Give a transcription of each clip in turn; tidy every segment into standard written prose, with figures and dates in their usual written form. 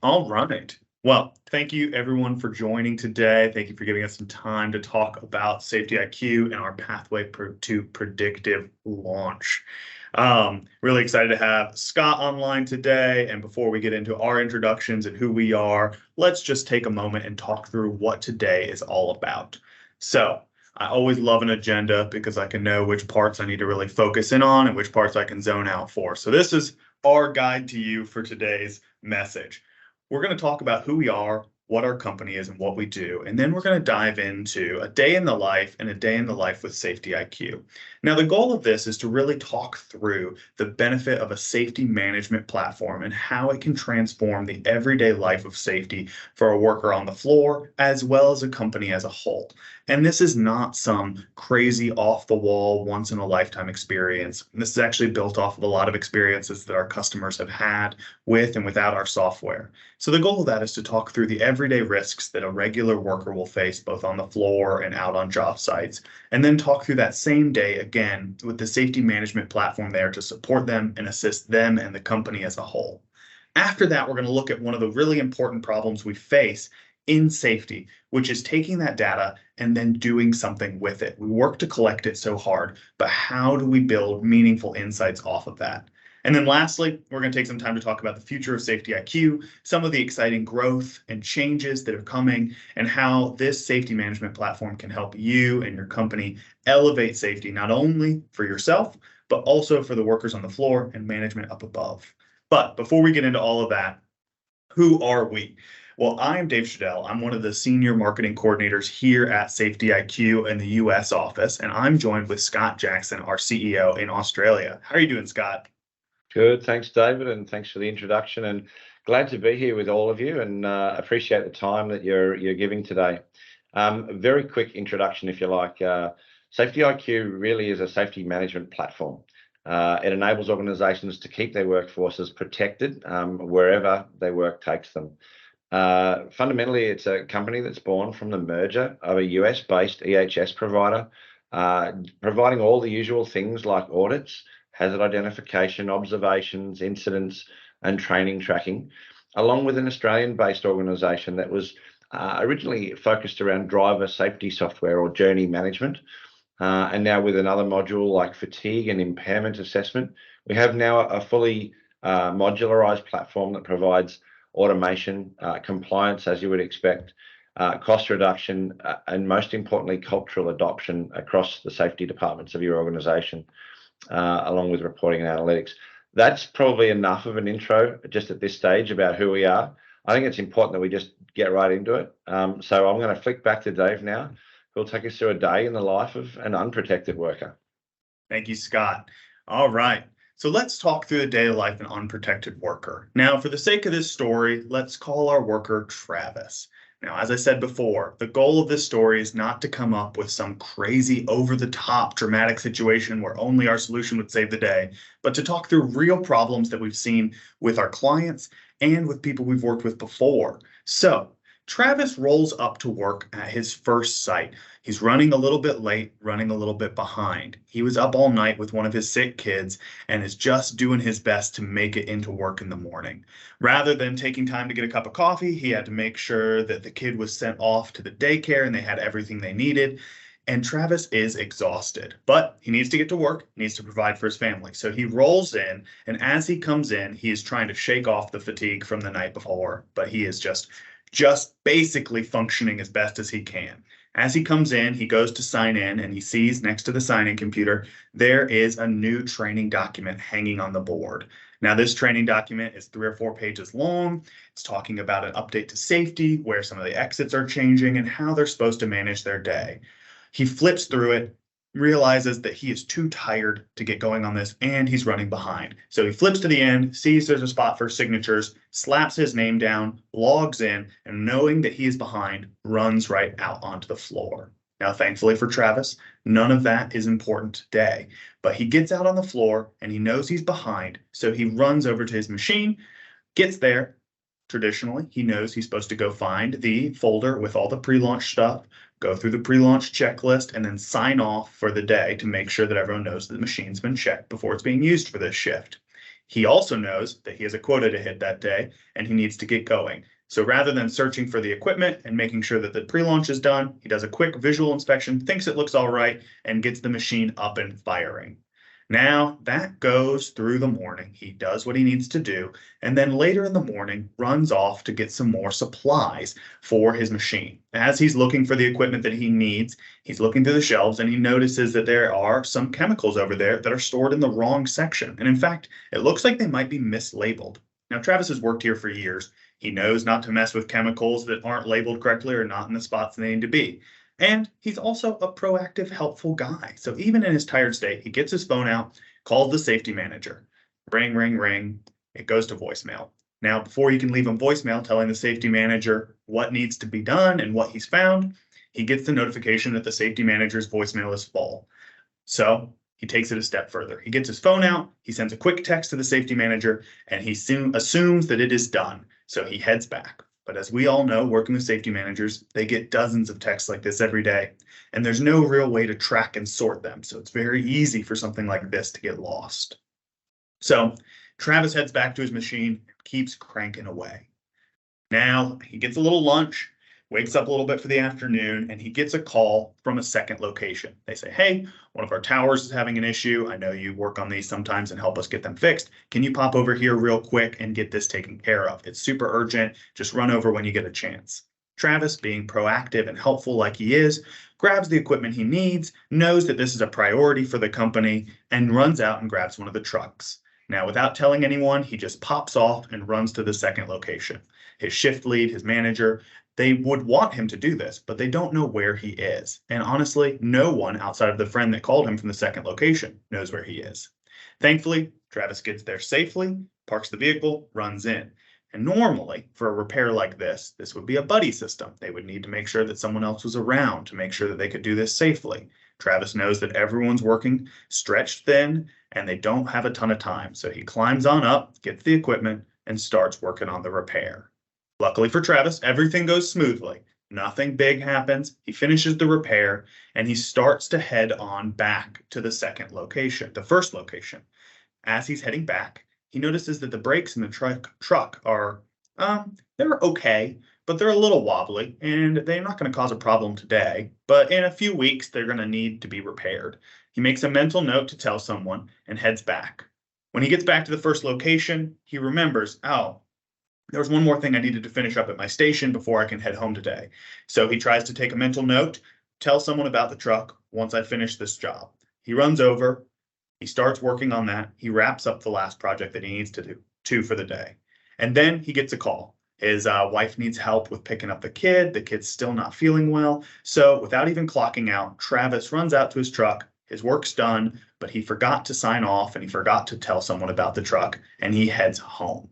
All right. Well, thank you everyone for joining today. Thank you for giving us some time to talk about SafetyIQ and our pathway to predictive launch. Really excited to have Scott online today. And before we get into our introductions and who we are, let's just take a moment and talk through what today is all about. So, I always love an agenda because I can know which parts I need to really focus in on and which parts I can zone out for. So, this is our guide to you for today's message. We're going to talk about who we are, what our company is, and what we do. And then we're going to dive into a day in the life and a day in the life with SafetyIQ. Now, the goal of this is to really talk through the benefit of a safety management platform and how it can transform the everyday life of safety for a worker on the floor, as well as a company as a whole. And this is not some crazy off the wall, once in a lifetime experience. This is actually built off of a lot of experiences that our customers have had with and without our software. So the goal of that is to talk through the everyday risks that a regular worker will face both on the floor and out on job sites, and then talk through that same day again with the safety management platform there to support them and assist them and the company as a whole. After that, we're going to look at one of the really important problems we face in safety, which is taking that data and then doing something with it. We work to collect it so hard, but how do we build meaningful insights off of that? And then lastly, we're going to take some time to talk about the future of SafetyIQ, some of the exciting growth and changes that are coming, and how this safety management platform can help you and your company elevate safety, not only for yourself, but also for the workers on the floor and management up above. But before we get into all of that, who are we? Well, I'm Dave Shadell. I'm one of the senior marketing coordinators here at SafetyIQ in the US office, and I'm joined with Scott Jackson, our CEO in Australia. How are you doing, Scott? Good. Thanks, David, and thanks for the introduction. And glad to be here with all of you, and appreciate the time that you're giving today. A very quick introduction, if you like. SafetyIQ really is a safety management platform. It enables organisations to keep their workforces protected wherever their work takes them. Fundamentally, it's a company that's born from the merger of a US-based EHS provider, providing all the usual things like audits, hazard identification, observations, incidents, and training tracking, along with an Australian-based organisation that was originally focused around driver safety software or journey management. And now with another module like fatigue and impairment assessment, we have now a fully modularized platform that provides automation, compliance, as you would expect, cost reduction, and most importantly, cultural adoption across the safety departments of your organisation. Along with reporting and analytics. That's probably enough of an intro just at this stage about who we are. I think it's important that we just get right into it. So I'm going to flick back to Dave now, who'll take us through a day in the life of an unprotected worker. Thank you, Scott. All right. So let's talk through the day of life of an unprotected worker. Now, for the sake of this story, let's call our worker Travis. Now, as I said before, the goal of this story is not to come up with some crazy, over-the-top dramatic situation where only our solution would save the day, but to talk through real problems that we've seen with our clients and with people we've worked with before. So, Travis rolls up to work at his first site. He's running a little bit late, running a little bit behind. He was up all night with one of his sick kids and is just doing his best to make it into work in the morning. Rather than taking time to get a cup of coffee, he had to make sure that the kid was sent off to the daycare and they had everything they needed. And Travis is exhausted, but he needs to get to work, needs to provide for his family. So he rolls in, and as he comes in, he is trying to shake off the fatigue from the night before, but he is just basically functioning as best as he can. As he comes in, he goes to sign in and he sees next to the sign-in computer, there is a new training document hanging on the board. Now, this training document is 3 or 4 pages long. It's talking about an update to safety, where some of the exits are changing and how they're supposed to manage their day. He flips through it, realizes that he is too tired to get going on this, and he's running behind. So he flips to the end, sees there's a spot for signatures, slaps his name down, logs in, and knowing that he is behind, runs right out onto the floor. Now, thankfully for Travis, none of that is important today, but he gets out on the floor and he knows he's behind, so he runs over to his machine, gets there. Traditionally, he knows he's supposed to go find the folder with all the pre-launch stuff, go through the pre-launch checklist, and then sign off for the day to make sure that everyone knows that the machine's been checked before it's being used for this shift. He also knows that he has a quota to hit that day and he needs to get going. So rather than searching for the equipment and making sure that the pre-launch is done, he does a quick visual inspection, thinks it looks all right, and gets the machine up and firing. Now that goes through the morning. He does what he needs to do, and then later in the morning runs off to get some more supplies for his machine. As he's looking for the equipment that he needs, he's looking through the shelves and he notices that there are some chemicals over there that are stored in the wrong section. And in fact, it looks like they might be mislabeled. Now, Travis has worked here for years. He knows not to mess with chemicals that aren't labeled correctly or not in the spots they need to be. And he's also a proactive, helpful guy. So even in his tired state, he gets his phone out, calls the safety manager. Ring, ring, ring. It goes to voicemail. Now, before he can leave a voicemail telling the safety manager what needs to be done and what he's found, he gets the notification that the safety manager's voicemail is full. So he takes it a step further. He gets his phone out, he sends a quick text to the safety manager, and he soon assumes that it is done. So he heads back. But as we all know, working with safety managers, they get dozens of texts like this every day, and there's no real way to track and sort them. So it's very easy for something like this to get lost. So Travis heads back to his machine, keeps cranking away. Now he gets a little lunch, wakes up a little bit for the afternoon, and he gets a call from a second location. They say, hey, one of our towers is having an issue. I know you work on these sometimes and help us get them fixed. Can you pop over here real quick and get this taken care of? It's super urgent. Just run over when you get a chance. Travis, being proactive and helpful like he is, grabs the equipment he needs, knows that this is a priority for the company, and runs out and grabs one of the trucks. Now, without telling anyone, he just pops off and runs to the second location. His shift lead, his manager, they would want him to do this, but they don't know where he is. And honestly, no one outside of the friend that called him from the second location knows where he is. Thankfully, Travis gets there safely, parks the vehicle, runs in. And normally, for a repair like this would be a buddy system. They would need to make sure that someone else was around to make sure that they could do this safely. Travis knows that everyone's working stretched thin and they don't have a ton of time. So he climbs on up, gets the equipment, and starts working on the repair. Luckily for Travis, everything goes smoothly. Nothing big happens. He finishes the repair and he starts to head on back to the second location, the first location. As he's heading back, he notices that the brakes in the truck are, they're okay, but they're a little wobbly and they're not going to cause a problem today. But in a few weeks, they're going to need to be repaired. He makes a mental note to tell someone and heads back. When he gets back to the first location, he remembers, oh, there was one more thing I needed to finish up at my station before I can head home today. So he tries to take a mental note, tell someone about the truck once I finish this job. He runs over, he starts working on that. He wraps up the last project that he needs to do for the day. And then he gets a call. His wife needs help with picking up the kid. The kid's still not feeling well. So without even clocking out, Travis runs out to his truck. His work's done, but he forgot to sign off and he forgot to tell someone about the truck, and he heads home.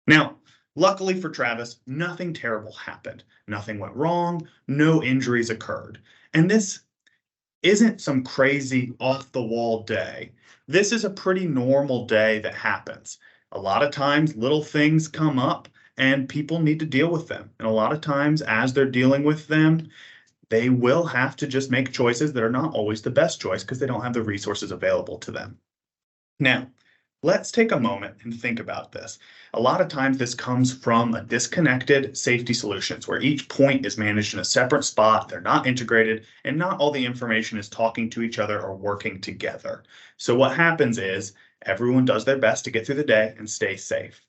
Now, luckily for Travis, nothing terrible happened. Nothing went wrong. No injuries occurred. And this isn't some crazy off-the-wall day. This is a pretty normal day that happens. A lot of times, little things come up and people need to deal with them. And a lot of times, as they're dealing with them, they will have to just make choices that are not always the best choice because they don't have the resources available to them. Now, let's take a moment and think about this. A lot of times this comes from a disconnected safety solutions where each point is managed in a separate spot, they're not integrated, and not all the information is talking to each other or working together. So what happens is everyone does their best to get through the day and stay safe.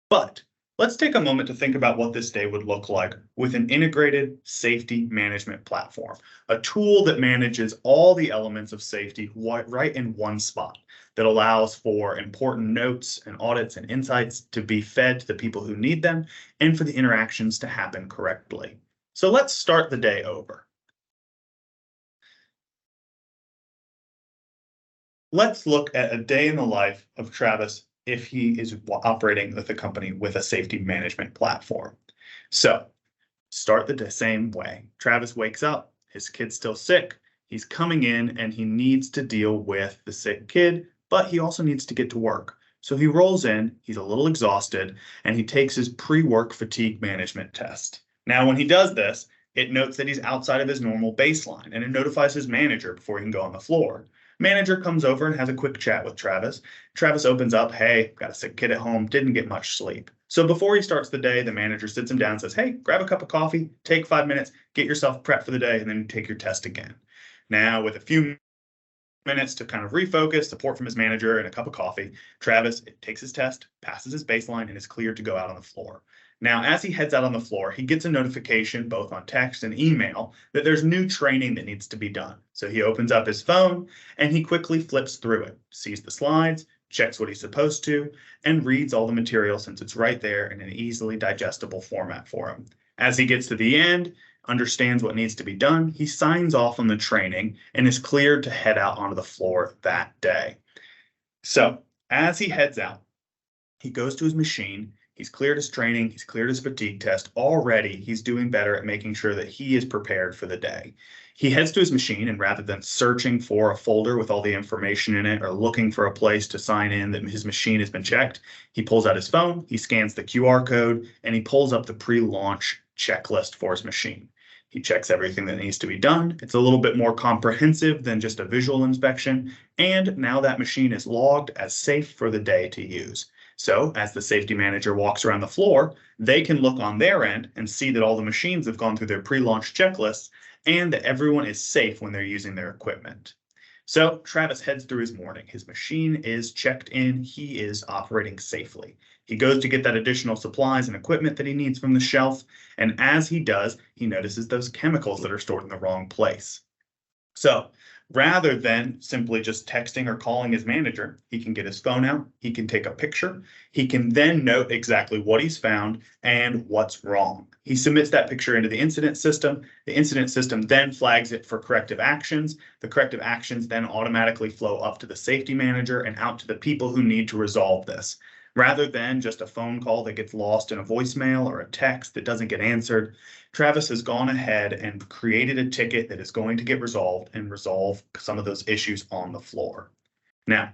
But let's take a moment to think about what this day would look like with an integrated safety management platform, a tool that manages all the elements of safety right in one spot, that allows for important notes and audits and insights to be fed to the people who need them and for the interactions to happen correctly. So let's start the day over. Let's look at a day in the life of Travis if he is operating with a company with a safety management platform. So start the same way. Travis wakes up, his kid's still sick, he's coming in and he needs to deal with the sick kid, but he also needs to get to work. So he rolls in, he's a little exhausted, and he takes his pre-work fatigue management test. Now, when he does this, it notes that he's outside of his normal baseline, and it notifies his manager before he can go on the floor. Manager comes over and has a quick chat with Travis. Travis opens up, hey, got a sick kid at home, didn't get much sleep. So before he starts the day, the manager sits him down and says, hey, grab a cup of coffee, take 5 minutes, get yourself prepped for the day, and then take your test again. Now, with a few minutes to kind of refocus, support from his manager, and a cup of coffee, Travis takes his test, passes his baseline, and is cleared to go out on the floor. Now, as he heads out on the floor, he gets a notification both on text and email that there's new training that needs to be done. So he opens up his phone and he quickly flips through it, sees the slides, checks what he's supposed to, and reads all the material since it's right there in an easily digestible format for him. As he gets to the end, understands what needs to be done, he signs off on the training and is cleared to head out onto the floor that day. So as he heads out, he goes to his machine. He's cleared his training. He's cleared his fatigue test. Already, he's doing better at making sure that he is prepared for the day. He heads to his machine, and rather than searching for a folder with all the information in it or looking for a place to sign in that his machine has been checked, he pulls out his phone, he scans the QR code, and he pulls up the pre-launch checklist for his machine. He checks everything that needs to be done. It's a little bit more comprehensive than just a visual inspection, and now that machine is logged as safe for the day to use. So as the safety manager walks around the floor, they can look on their end and see that all the machines have gone through their pre-launch checklists and that everyone is safe when they're using their equipment. So Travis heads through his morning. His machine is checked in. He is operating safely. He goes to get that additional supplies and equipment that he needs from the shelf. And as he does, he notices those chemicals that are stored in the wrong place. So rather than simply just texting or calling his manager, he can get his phone out, he can take a picture, he can then note exactly what he's found and what's wrong. He submits that picture into the incident system. The incident system then flags it for corrective actions. The corrective actions then automatically flow up to the safety manager and out to the people who need to resolve this. Rather than just a phone call that gets lost in a voicemail or a text that doesn't get answered, Travis has gone ahead and created a ticket that is going to get resolved and resolve some of those issues on the floor. Now,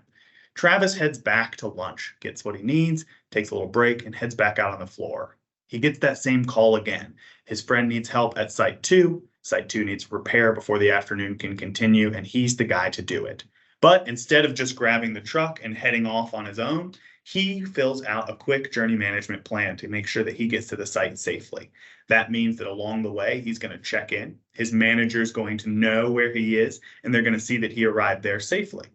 Travis heads back to lunch, gets what he needs, takes a little break, and heads back out on the floor. He gets that same call again. His friend needs help at Site 2. Site 2 needs repair before the afternoon can continue, and he's the guy to do it. But instead of just grabbing the truck and heading off on his own, he fills out a quick journey management plan to make sure that he gets to the site safely. That means that along the way, he's going to check in. His manager is going to know where he is, and they're going to see that he arrived there safely.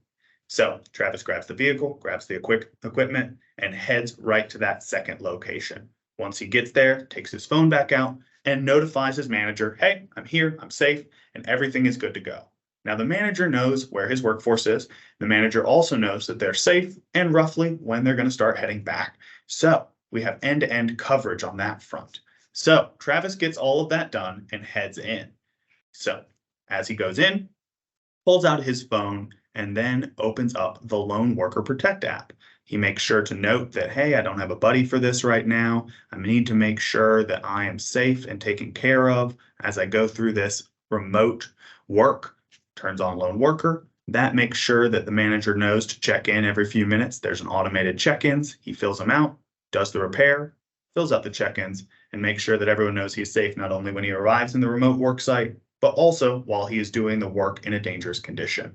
So Travis grabs the vehicle, grabs the equipment, and heads right to that second location. Once he gets there, takes his phone back out and notifies his manager, hey, I'm here, I'm safe, and everything is good to go. Now, the manager knows where his workforce is. The manager also knows that they're safe and roughly when they're going to start heading back. So we have end-to-end coverage on that front. So Travis gets all of that done and heads in. So as he goes in, pulls out his phone and then opens up the Lone Worker Protect app. He makes sure to note that, hey, I don't have a buddy for this right now. I need to make sure that I am safe and taken care of as I go through this remote work. Turns on Lone Worker. That makes sure that the manager knows to check in every few minutes. There's an automated check-ins. He fills them out, does the repair, fills out the check-ins, and makes sure that everyone knows he's safe not only when he arrives in the remote work site, but also while he is doing the work in a dangerous condition.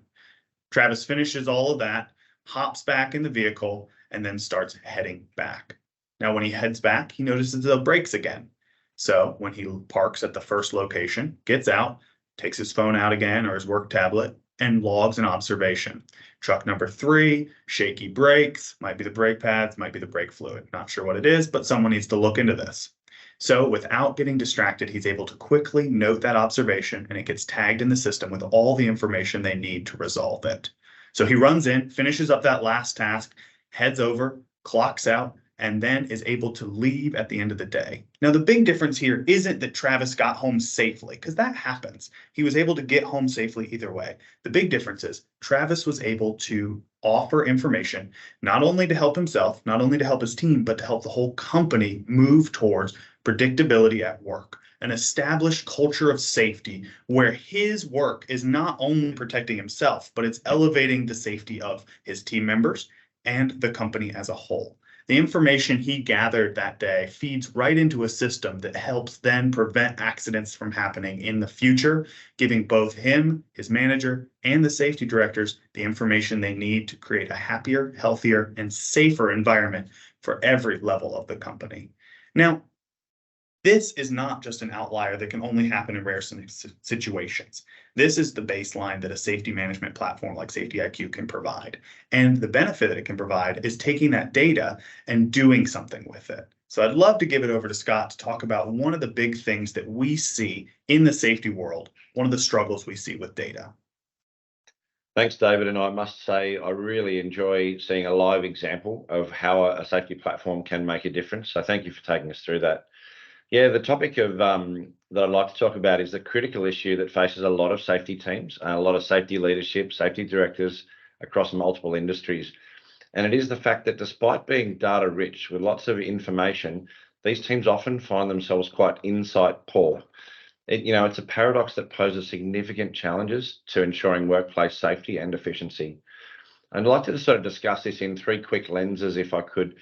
Travis finishes all of that, hops back in the vehicle, and then starts heading back. Now, when he heads back, he notices the brakes again. So when he parks at the first location, gets out, takes his phone out again or his work tablet, and logs an observation. Truck number 3, shaky brakes, might be the brake pads, might be the brake fluid. Not sure what it is, but someone needs to look into this. So without getting distracted, he's able to quickly note that observation, and it gets tagged in the system with all the information they need to resolve it. So he runs in, finishes up that last task, heads over, clocks out, and then is able to leave at the end of the day. Now, the big difference here isn't that Travis got home safely, because that happens. He was able to get home safely either way. The big difference is Travis was able to offer information not only to help himself, not only to help his team, but to help the whole company move towards predictability at work, an established culture of safety where his work is not only protecting himself, but it's elevating the safety of his team members and the company as a whole. The information he gathered that day feeds right into a system that helps then prevent accidents from happening in the future, giving both him, his manager, and the safety directors the information they need to create a happier, healthier, and safer environment for every level of the company. Now, this is not just an outlier that can only happen in rare situations. This is the baseline that a safety management platform like SafetyIQ can provide. And the benefit that it can provide is taking that data and doing something with it. So I'd love to give it over to Scott to talk about one of the big things that we see in the safety world, one of the struggles we see with data. Thanks, David. And I must say, I really enjoy seeing a live example of how a safety platform can make a difference. So thank you for taking us through that. Yeah, the topic of that I'd like to talk about is the critical issue that faces a lot of safety teams, a lot of safety leadership, safety directors across multiple industries. And it is the fact that despite being data rich with lots of information, these teams often find themselves quite insight poor. It's a paradox that poses significant challenges to ensuring workplace safety and efficiency. I'd like to sort of discuss this in three quick lenses, if I could.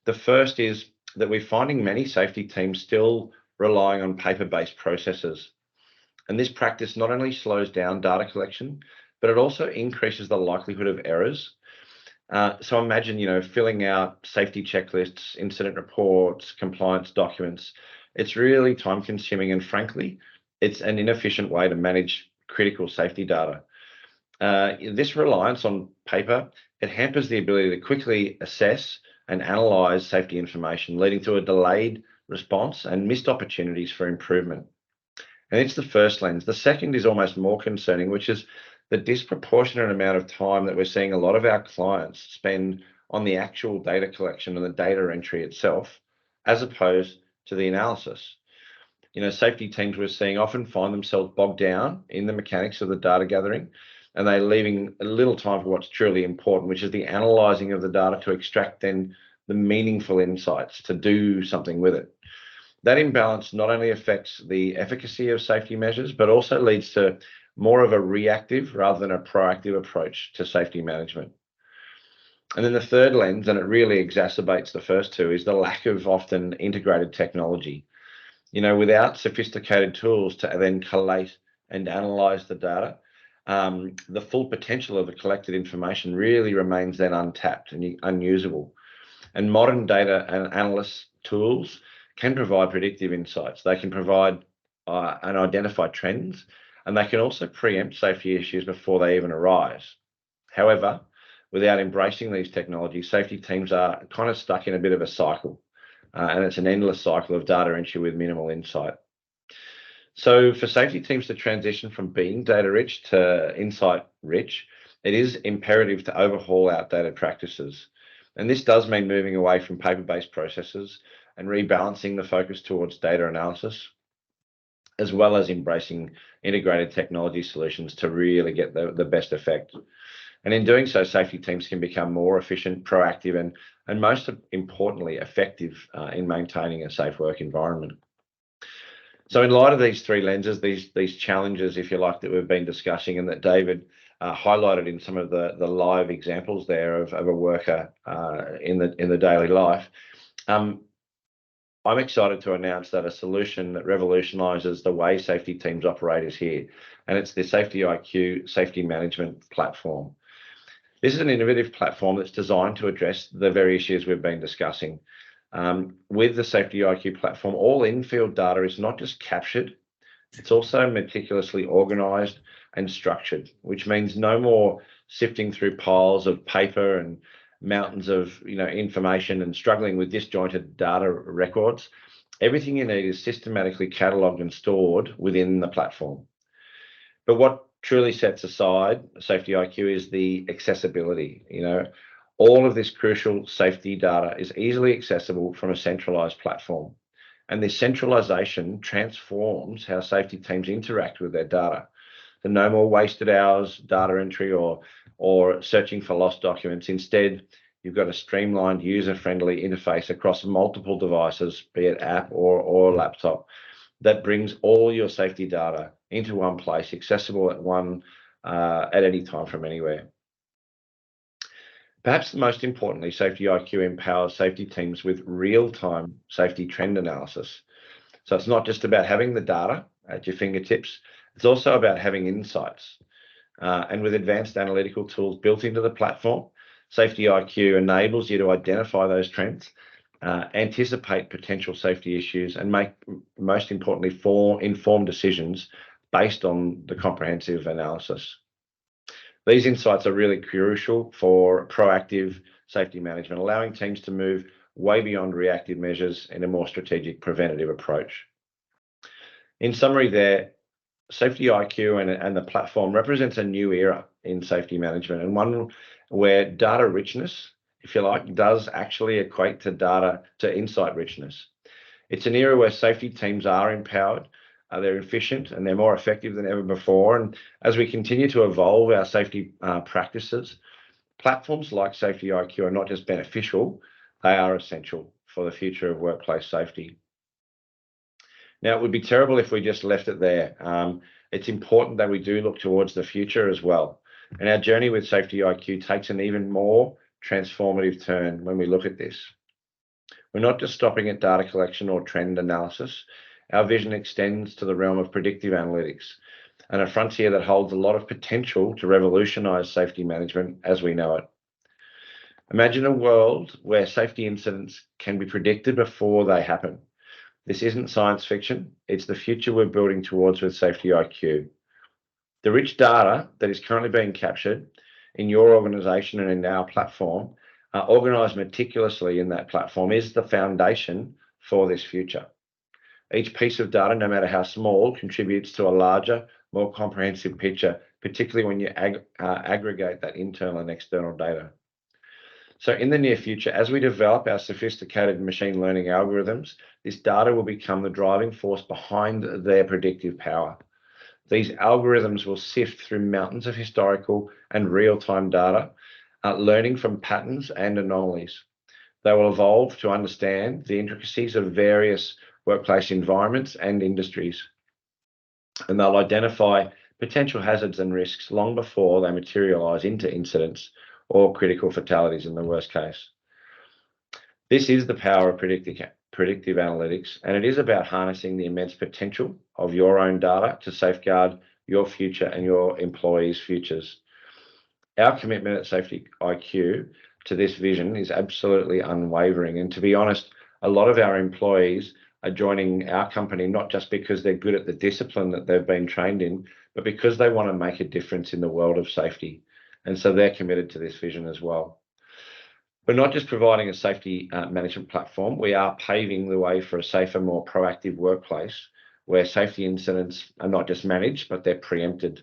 The first is that we're finding many safety teams still relying on paper-based processes. And this practice not only slows down data collection, but it also increases the likelihood of errors. So imagine, filling out safety checklists, incident reports, compliance documents. It's really time consuming, and frankly, it's an inefficient way to manage critical safety data. This reliance on paper, it hampers the ability to quickly assess and analyze safety information, leading to a delayed response and missed opportunities for improvement. And it's the first lens. The second is almost more concerning, which is the disproportionate amount of time that we're seeing a lot of our clients spend on the actual data collection and the data entry itself, as opposed to the analysis. Safety teams we're seeing often find themselves bogged down in the mechanics of the data gathering, and they're leaving a little time for what's truly important, which is the analyzing of the data to extract then the meaningful insights to do something with it. That imbalance not only affects the efficacy of safety measures, but also leads to more of a reactive rather than a proactive approach to safety management. And then the third lens, and it really exacerbates the first two, is the lack of often integrated technology. Without sophisticated tools to then collate and analyze the data, the full potential of the collected information really remains then untapped and unusable. And modern data and analyst tools can provide predictive insights. They can provide and identify trends, and they can also preempt safety issues before they even arise. However, without embracing these technologies, safety teams are kind of stuck in a bit of a cycle, and it's an endless cycle of data entry with minimal insight. So for safety teams to transition from being data rich to insight rich, it is imperative to overhaul outdated practices. And this does mean moving away from paper-based processes and rebalancing the focus towards data analysis, as well as embracing integrated technology solutions to really get the best effect. And in doing so, safety teams can become more efficient, proactive, and most importantly, effective in maintaining a safe work environment. So in light of these three lenses, these challenges, if you like, that we've been discussing and that David highlighted in some of the live examples there of a worker in the daily life, I'm excited to announce that a solution that revolutionises the way safety teams operate is here, and it's the SafetyIQ safety management platform. This is an innovative platform that's designed to address the very issues we've been discussing. With the SafetyIQ platform, all in-field data is not just captured, it's also meticulously organised and structured, which means no more sifting through piles of paper and mountains of information and struggling with disjointed data records. Everything you need is systematically catalogued and stored within the platform. But what truly sets aside SafetyIQ is the accessibility. All of this crucial safety data is easily accessible from a centralized platform. And this centralization transforms how safety teams interact with their data. So no more wasted hours, data entry, or searching for lost documents. Instead, you've got a streamlined, user-friendly interface across multiple devices, be it app or laptop, that brings all your safety data into one place, accessible at any time from anywhere. Perhaps most importantly, SafetyIQ empowers safety teams with real-time safety trend analysis. So it's not just about having the data at your fingertips, it's also about having insights. And with advanced analytical tools built into the platform, SafetyIQ enables you to identify those trends, anticipate potential safety issues, and make, most importantly, informed decisions based on the comprehensive analysis. These insights are really crucial for proactive safety management, allowing teams to move way beyond reactive measures in a more strategic preventative approach. In summary there, SafetyIQ and the platform represents a new era in safety management, and one where data richness, if you like, does actually equate to insight richness. It's an era where safety teams are empowered, they're efficient, and they're more effective than ever before. And as we continue to evolve our safety practices, platforms like SafetyIQ are not just beneficial, they are essential for the future of workplace safety. Now, it would be terrible if we just left it there. It's important that we do look towards the future as well. And our journey with SafetyIQ takes an even more transformative turn when we look at this. We're not just stopping at data collection or trend analysis. Our vision extends to the realm of predictive analytics, and a frontier that holds a lot of potential to revolutionize safety management as we know it. Imagine a world where safety incidents can be predicted before they happen. This isn't science fiction, it's the future we're building towards with SafetyIQ. The rich data that is currently being captured in your organization and in our platform, organized meticulously in that platform, is the foundation for this future. Each piece of data, no matter how small, contributes to a larger, more comprehensive picture, particularly when you aggregate that internal and external data. So in the near future, as we develop our sophisticated machine learning algorithms, this data will become the driving force behind their predictive power. These algorithms will sift through mountains of historical and real-time data, learning from patterns and anomalies. They will evolve to understand the intricacies of various workplace environments and industries, and they'll identify potential hazards and risks long before they materialize into incidents or critical fatalities in the worst case. This is the power of predictive analytics, and it is about harnessing the immense potential of your own data to safeguard your future and your employees' futures. Our commitment at SafetyIQ to this vision is absolutely unwavering, and to be honest, a lot of our employees are joining our company not just because they're good at the discipline that they've been trained in, but because they want to make a difference in the world of safety. And so they're committed to this vision as well. We're not just providing a safety management platform, we are paving the way for a safer, more proactive workplace where safety incidents are not just managed, but they're preempted.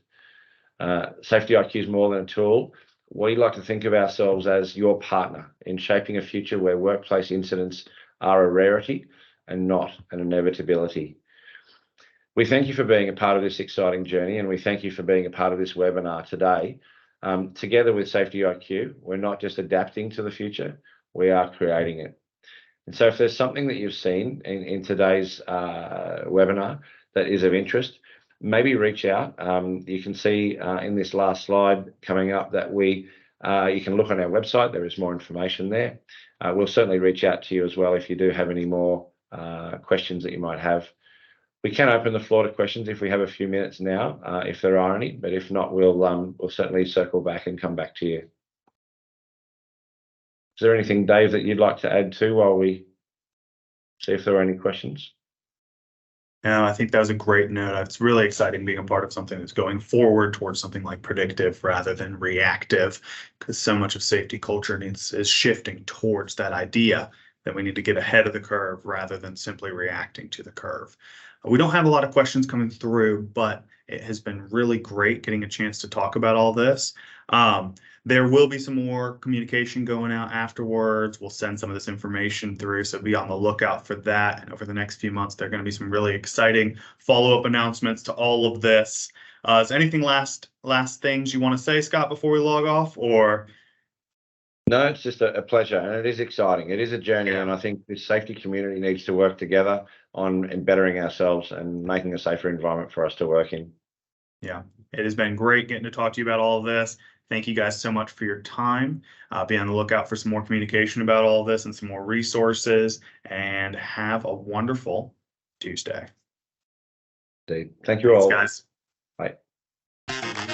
SafetyIQ is more than a tool. We like to think of ourselves as your partner in shaping a future where workplace incidents are a rarity and not an inevitability. We thank you for being a part of this exciting journey, and we thank you for being a part of this webinar today. Together with SafetyIQ, we're not just adapting to the future, we are creating it. And so if there's something that you've seen in today's webinar that is of interest, maybe reach out. You can see in this last slide coming up that you can look on our website, there is more information there. We'll certainly reach out to you as well if you do have any more questions that you might have. We can open the floor to questions if we have a few minutes now, if there are any, but if not, we'll certainly circle back and come back to you. Is there anything, Dave, that you'd like to add to while we see if there are any questions? Yeah, I think that was a great note. It's really exciting being a part of something that's going forward towards something like predictive rather than reactive, because so much of safety culture is shifting towards that idea that we need to get ahead of the curve rather than simply reacting to the curve. We don't have a lot of questions coming through, but it has been really great getting a chance to talk about all this. There will be some more communication going out afterwards. We'll send some of this information through, so be on the lookout for that. And over the next few months, there are going to be some really exciting follow-up announcements to all of this. Is there anything last things you want to say, Scott, before we log off, or? No, it's just a pleasure, and it is exciting. It is a journey, and I think this safety community needs to work together on bettering ourselves and making a safer environment for us to work in. Yeah, it has been great getting to talk to you about all of this. Thank you guys so much for your time. Be on the lookout for some more communication about all of this and some more resources, and have a wonderful Tuesday. Thank you Thanks, all. guys. Bye.